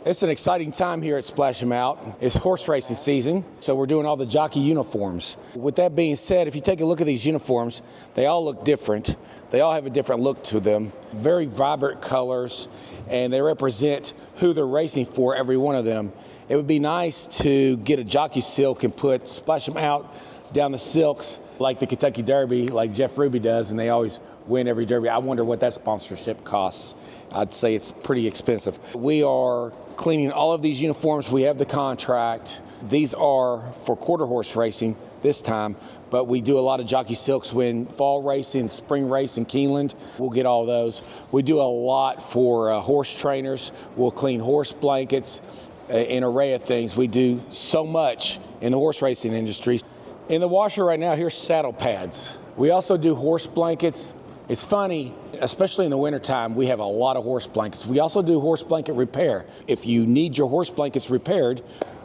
It's an exciting time here at Splash 'Em Out. It's horse racing season, so we're doing all the jockey uniforms. With that being said, if you take a look at these uniforms, they all look different. They all have a different look to them. Very vibrant colors, and they represent who they're racing for, every one of them. It would be nice to get a jockey silk and put Splash 'Em Out down the silks like the Kentucky Derby, like Jeff Ruby does, and they always win every Derby. I wonder what that sponsorship costs. I'd say it's pretty expensive. We are cleaning all of these uniforms. We have the contract. These are for quarter horse racing this time, but we do a lot of jockey silks when fall racing, spring race in Keeneland. We'll get all those. We do a lot for horse trainers. We'll clean horse blankets, an array of things. We do so much in the horse racing industry. In the washer right now, here's saddle pads. We also do horse blankets. It's funny, especially in the wintertime, we have a lot of horse blankets. We also do horse blanket repair. If you need your horse blankets repaired,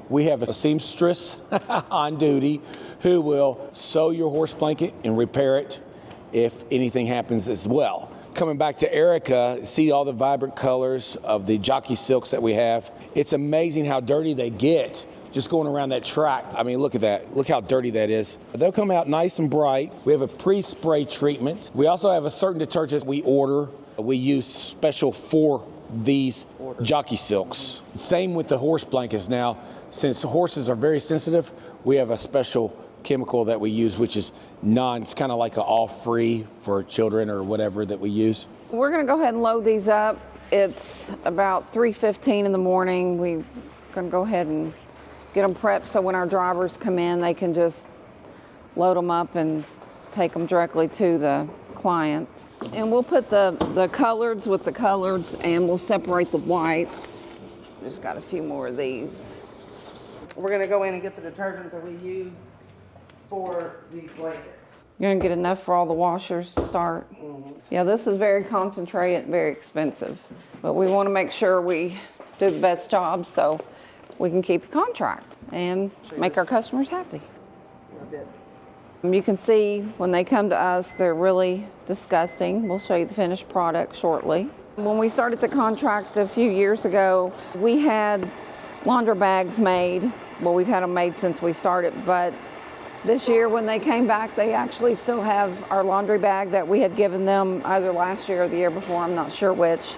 we have a seamstress on duty who will sew your horse blanket and repair it if anything happens as well. Coming back to Erica, see all the vibrant colors of the jockey silks that we have. It's amazing how dirty they get just going around that track. I mean, look at that. Look how dirty that is. They'll come out nice and bright. We have a pre-spray treatment. We also have a certain detergent we order. We use special for these jockey silks. Same with the horse blankets. Now, since horses are very sensitive, we have a special chemical that we use, which is it's kind of like an all-free for children or whatever that we use. We're gonna go ahead and load these up. It's about 3:15 in the morning. We're gonna go ahead and get them prepped so when our drivers come in, they can just load them up and take them directly to the client. And we'll put the coloreds with the coloreds, and we'll separate the whites. Just got a few more of these. We're gonna go in and get the detergent that we use for these blankets. You're gonna get enough for all the washers to start? Mm-hmm. Yeah, this is very concentrated, very expensive, but we wanna make sure we do the best job so we can keep the contract and make our customers happy. You can see when they come to us, they're really disgusting. We'll show you the finished product shortly. When we started the contract a few years ago, we had laundry bags made. Well, we've had them made since we started, but this year when they came back, they actually still have our laundry bag that we had given them either last year or the year before, I'm not sure which.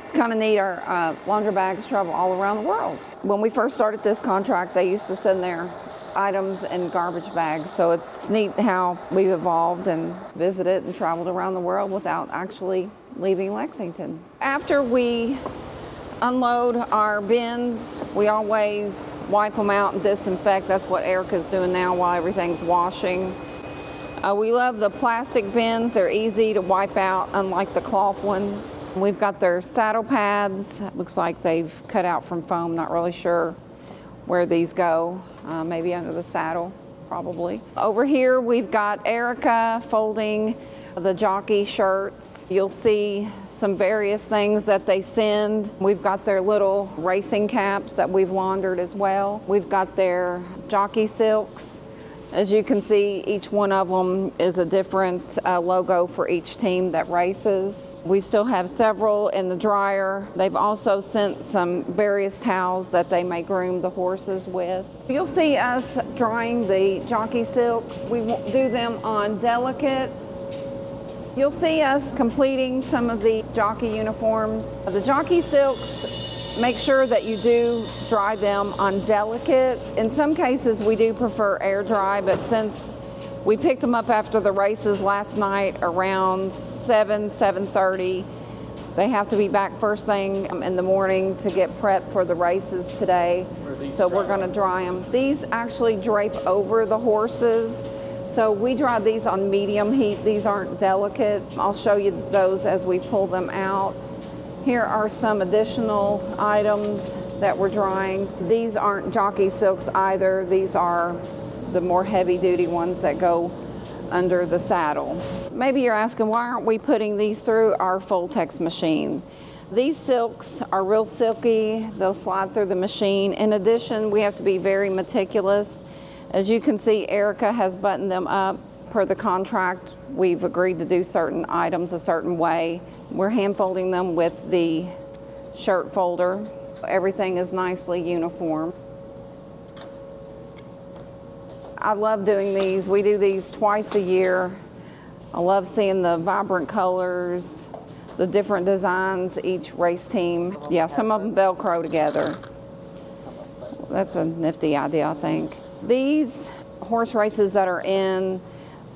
It's kind of neat, our laundry bags travel all around the world. When we first started this contract, they used to send their items in garbage bags, so it's neat how we've evolved and visited and traveled around the world without actually leaving Lexington. After we unload our bins, we always wipe them out and disinfect. That's what Erica's doing now while everything's washing. We love the plastic bins. They're easy to wipe out, unlike the cloth ones. We've got their saddle pads. Looks like they've cut out from foam. Not really sure where these go. Maybe under the saddle, probably. Over here, we've got Erica folding the jockey shirts. You'll see some various things that they send. We've got their little racing caps that we've laundered as well. We've got their jockey silks. As you can see, each one of them is a different logo for each team that races. We still have several in the dryer. They've also sent some various towels that they may groom the horses with. You'll see us drying the jockey silks. We do them on delicate. You'll see us completing some of the jockey uniforms. The jockey silks, make sure that you do dry them on delicate. In some cases, we do prefer air dry, but since we picked them up after the races last night around 7:30, they have to be back first thing in the morning to get prepped for the races today. So we're gonna dry them. These actually drape over the horses. So we dry these on medium heat. These aren't delicate. I'll show you those as we pull them out. Here are some additional items that we're drying. These aren't jockey silks either. These are the more heavy-duty ones that go under the saddle. Maybe you're asking, why aren't we putting these through our Full-Tex machine? These silks are real silky. They'll slide through the machine. In addition, we have to be very meticulous. As you can see, Erica has buttoned them up. Per the contract, we've agreed to do certain items a certain way. We're hand folding them with the shirt folder. Everything is nicely uniform. I love doing these. We do these twice a year. I love seeing the vibrant colors, the different designs each race team. Yeah, some of them Velcro together. That's a nifty idea, I think. These horse races that are in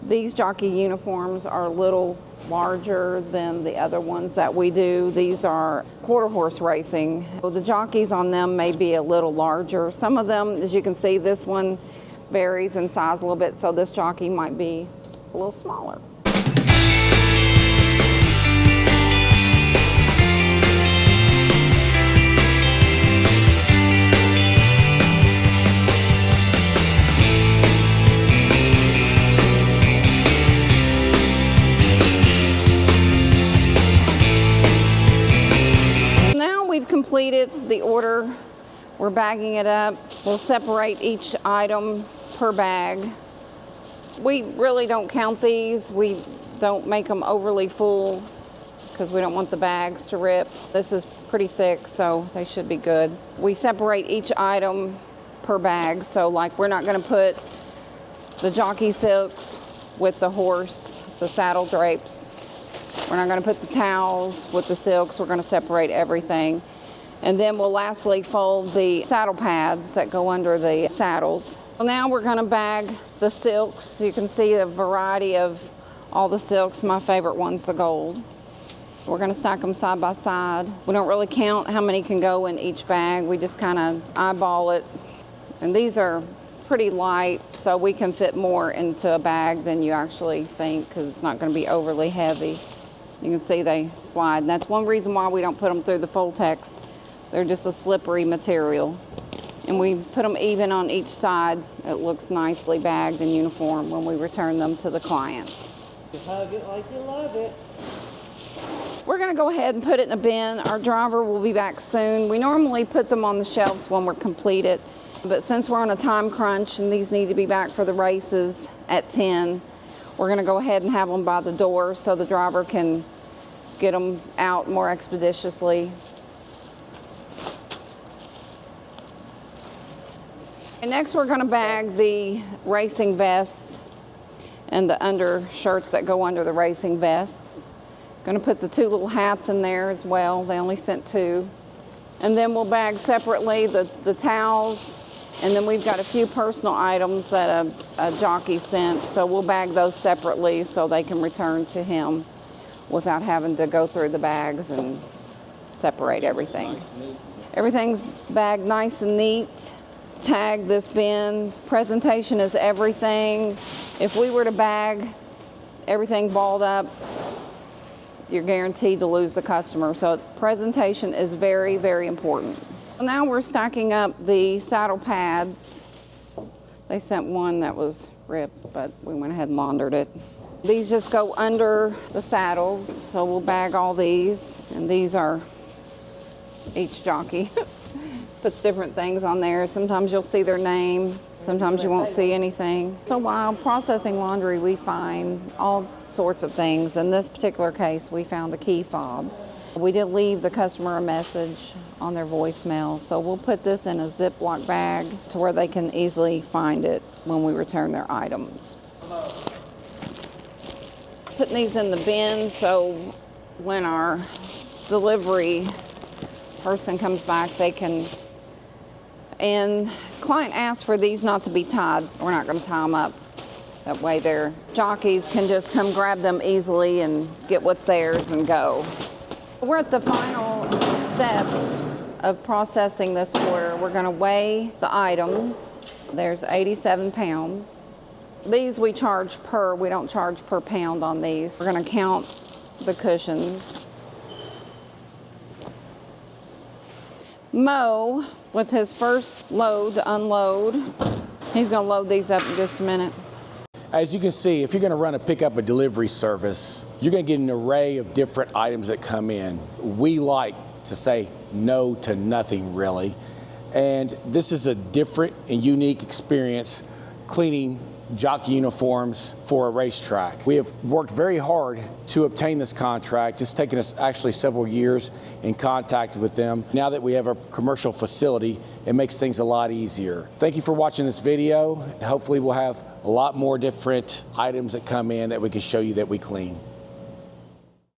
these jockey uniforms are a little larger than the other ones that we do. These are quarter horse racing. The jockeys on them may be a little larger. Some of them, as you can see, this one varies in size a little bit, so this jockey might be a little smaller. We've completed the order. We're bagging it up. We'll separate each item per bag. We really don't count these. We don't make them overly full because we don't want the bags to rip. This is pretty thick, so they should be good. We separate each item per bag, so like we're not going to put the jockey silks with the horse, the saddle drapes. We're not going to put the towels with the silks. We're going to separate everything. And then we'll lastly fold the saddle pads that go under the saddles. Well, now we're going to bag the silks. You can see a variety of all the silks. My favorite one's the gold. We're going to stack them side by side. We don't really count how many can go in each bag. We just kind of eyeball it. And these are pretty light, so we can fit more into a bag than you actually think because it's not going to be overly heavy. You can see they slide. And that's one reason why we don't put them through the Full-Tex. They're just a slippery material. And we put them even on each side. It looks nicely bagged and uniform when we return them to the client. Hug it like you love it. We're going to go ahead and put it in a bin. Our driver will be back soon. We normally put them on the shelves when we're completed. But since we're on a time crunch and these need to be back for the races at 10, we're going to go ahead and have them by the door so the driver can get them out more expeditiously. And next we're going to bag the racing vests and the undershirts that go under the racing vests. Going to put the two little hats in there as well. They only sent 2. And then we'll bag separately the towels. And then we've got a few personal items that a jockey sent, so we'll bag those separately so they can return to him without having to go through the bags and separate everything. Everything's bagged nice and neat. Tag this bin. Presentation is everything. If we were to bag everything balled up, you're guaranteed to lose the customer. So presentation is very, very important. Now we're stacking up the saddle pads. They sent one that was ripped, but we went ahead and laundered it. These just go under the saddles, so we'll bag all these. And these are each jockey. Puts different things on there. Sometimes you'll see their name. Sometimes you won't see anything. So while processing laundry, we find all sorts of things. In this particular case, we found a key fob. We did leave the customer a message on their voicemail, so we'll put this in a Ziploc bag to where they can easily find it when we return their items. Putting these in the bin so when our delivery person comes back, they can. And client asked for these not to be tied. We're not going to tie them up. That way their jockeys can just come grab them easily and get what's theirs and go. We're at the final step of processing this order. We're going to weigh the items. There's 87 pounds. These we charge per, we don't charge per pound on these. We're going to count the cushions. Mo, with his first load to unload, he's going to load these up in just a minute. As you can see, if you're going to run a pickup and delivery service, you're going to get an array of different items that come in. We like to say no to nothing, really. And this is a different and unique experience cleaning jockey uniforms for a racetrack. We have worked very hard to obtain this contract. It's taken us actually several years in contact with them. Now that we have a commercial facility, it makes things a lot easier. Thank you for watching this video. Hopefully we'll have a lot more different items that come in that we can show you that we clean.